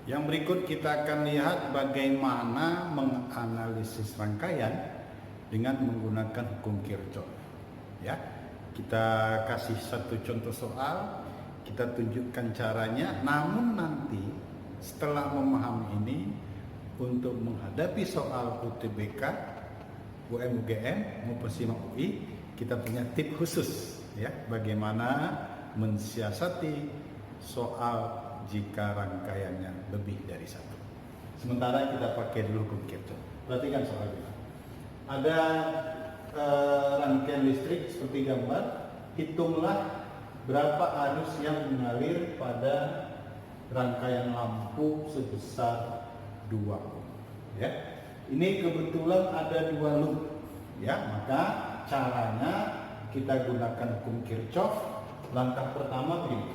Yang berikut kita akan lihat bagaimana menganalisis rangkaian dengan menggunakan hukum Kirchhoff. Ya, kita kasih satu contoh soal, kita tunjukkan caranya. Namun nanti setelah memahami ini, untuk menghadapi soal UTBK, UMUGM maupun SIMAK UI, kita punya tip khusus, ya, bagaimana mensiasati soal jika rangkaiannya lebih dari satu. Sementara kita pakai dulu hukum Kirchhoff. Perhatikan soalnya. Ada rangkaian listrik seperti gambar. Hitunglah berapa arus yang mengalir pada rangkaian lampu sebesar 2 ohm. Ya. Ini kebetulan ada 2 loop. Ya, maka caranya kita gunakan hukum Kirchhoff. Langkah pertama begini.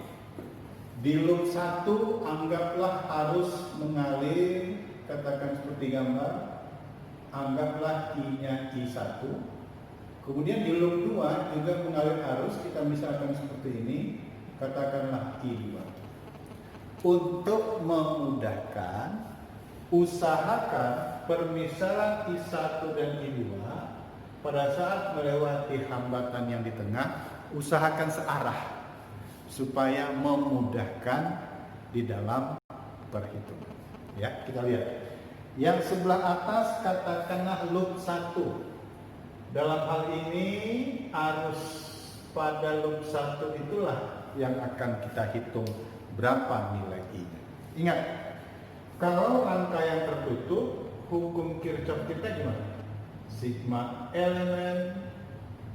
Di loop 1 anggaplah harus mengalir, katakan seperti gambar, anggaplah I-nya I1. Kemudian di loop 2 juga mengalir arus, kita misalkan seperti ini, katakanlah I2. Untuk memudahkan, usahakan permisalan I1 dan I2 pada saat melewati hambatan yang di tengah, usahakan searah supaya memudahkan di dalam perhitungan. Ya, kita lihat. Yang sebelah atas katakanlah loop 1. Dalam hal ini arus pada loop 1 itulah yang akan kita hitung berapa nilai I-nya. Ingat, kalau rangkaian tertutup, hukum Kirchhoff kita gimana? Sigma elemen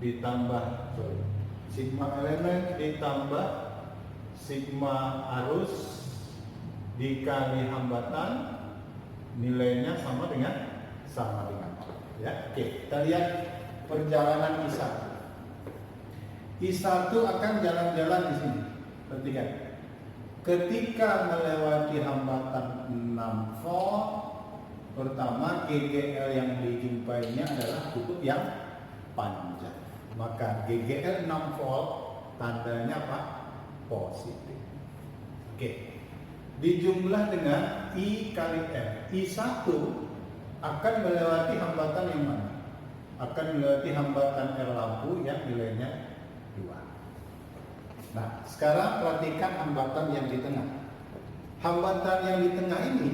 ditambah sigma arus dikali hambatan, nilainya sama dengan ya. Oke, kita lihat perjalanan I1. I1 akan jalan-jalan di sini. Perhatikan. Ketika melewati hambatan 6 volt, pertama GGL yang dijumpainya adalah kutub yang panjang. Maka GGL 6 volt tandanya apa? Positif. Oke. Dijumlah dengan I kali R. I1 akan melewati hambatan yang mana? Akan melewati hambatan R lampu yang nilainya 2. Nah, sekarang perhatikan hambatan yang di tengah. Hambatan yang di tengah ini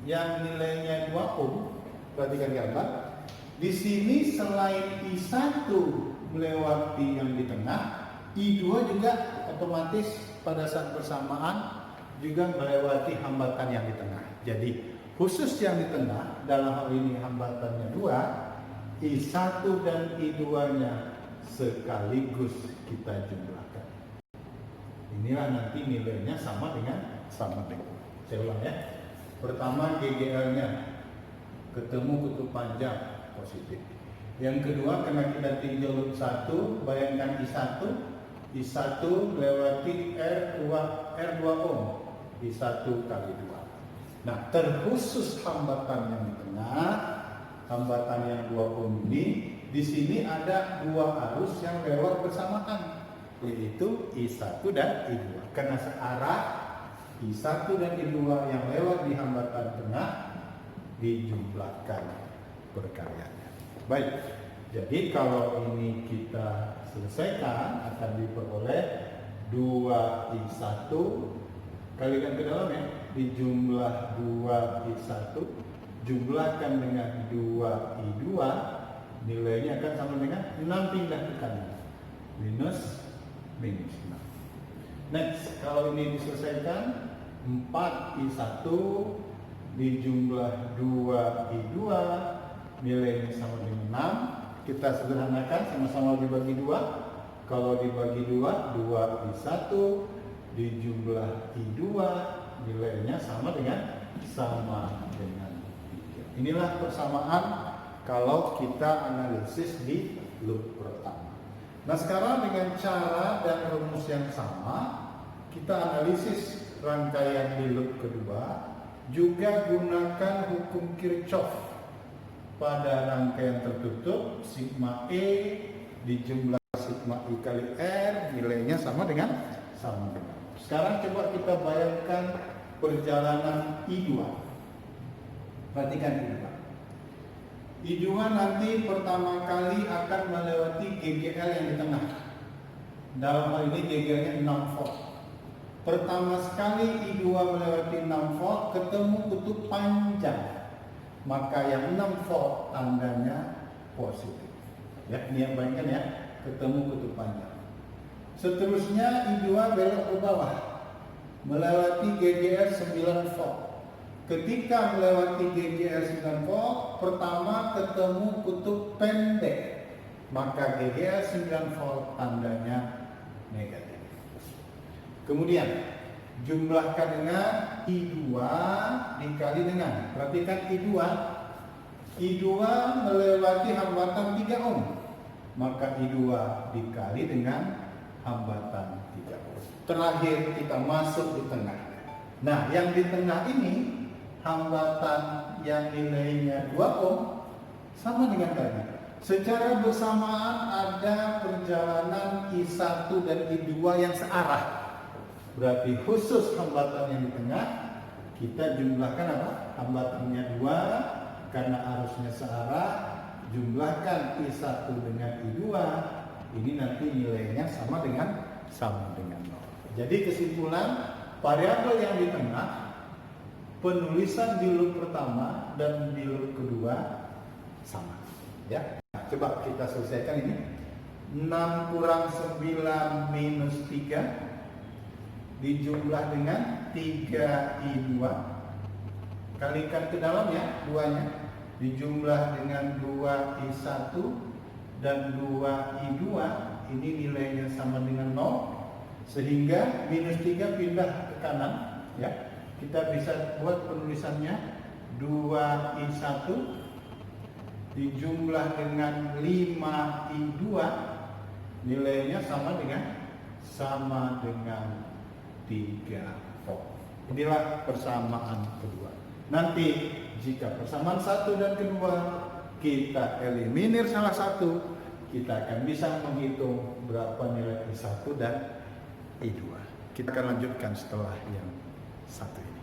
yang nilainya 2 ohm, perhatikan gambar. Di sini selain I1 melewati yang di tengah, I2 juga otomatis pada saat bersamaan juga melewati hambatan yang di tengah. Jadi khusus yang di tengah, dalam hal ini hambatannya 2, I1 dan I2-nya sekaligus kita jumlahkan. Inilah nanti nilainya sama dengan. Saya ulang ya. Pertama GGL-nya ketemu kutub panjang positif. Yang kedua, karena kita tinjau loop 1, bayangkan I1 melewati R2 ohm, I1 kali 2. Nah, terkhusus hambatan yang di tengah, hambatan yang 2 ohm ini, di sini ada 2 arus yang lewat bersamaan, yaitu I1 dan I2. Karena searah, I1 dan I2 yang lewat di hambatan tengah dijumlahkan perkaryaannya. Baik, jadi kalau ini kita selesaikan akan diperoleh 2I1 kalikan ke dalam ya, dijumlah 2I1 jumlahkan dengan 2I2, nilainya akan sama dengan 6 pindah ke kanan, minus 6. Next, kalau ini diselesaikan 4I1 dijumlah 2I2, nilainya sama dengan 6. Kita sederhanakan, sama-sama dibagi 2. Kalau dibagi 2, 2I1 dijumlah I2, nilainya sama dengan 3. Inilah persamaan kalau kita analisis di loop pertama. Nah, sekarang dengan cara dan rumus yang sama, kita analisis rangkaian di loop kedua, juga gunakan hukum Kirchhoff. Pada rangkaian tertutup, sigma E dijumlah sigma I kali R, nilainya sama dengan. Sekarang coba kita bayangkan perjalanan I2. Perhatikan I2. I2 nanti pertama kali akan melewati GGL yang di tengah. Dalam hal ini GGL-nya 6 volt. Pertama sekali I2 melewati 6 volt ketemu kutub panjang. Maka yang 6 volt tandanya positif. Ya, ini yang bayangkan ya, ketemu kutub panjang. Seterusnya I2 belok ke bawah melewati GGL 9 volt. Ketika melewati GGL 9 volt, pertama ketemu kutub pendek. Maka GGL 9 volt tandanya negatif. Kemudian jumlahkan dengan I2 dikali dengan, perhatikan I2 melewati hambatan 3 ohm. Maka I2 dikali dengan hambatan 3 ohm. Terakhir kita masuk di tengah. Nah, yang di tengah ini hambatan yang nilainya 2 ohm sama dengan tadi. Secara bersamaan ada perjalanan I1 dan I2 yang searah. Berarti khusus hambatan yang di tengah kita jumlahkan apa? Hambatannya 2 karena arusnya searah, jumlahkan I1 dengan I2, ini nanti nilainya sama dengan 0. Jadi kesimpulan, variabel yang di tengah penulisan di loop pertama dan di loop kedua sama. Ya, nah, coba kita selesaikan ini. 6 kurang 9 minus 3 dijumlah dengan 3I2, kalikan ke dalam ya 2-nya, dijumlah dengan 2I1 dan 2I2, ini nilainya sama dengan 0, sehingga minus 3 pindah ke kanan ya. Kita bisa buat penulisannya 2I1 dijumlah dengan 5I2, nilainya sama dengan 3 volt. Inilah persamaan kedua. Nanti jika persamaan 1 dan kedua kita eliminir salah satu, kita akan bisa menghitung berapa nilai I1 dan I2. Kita akan lanjutkan setelah yang satu ini.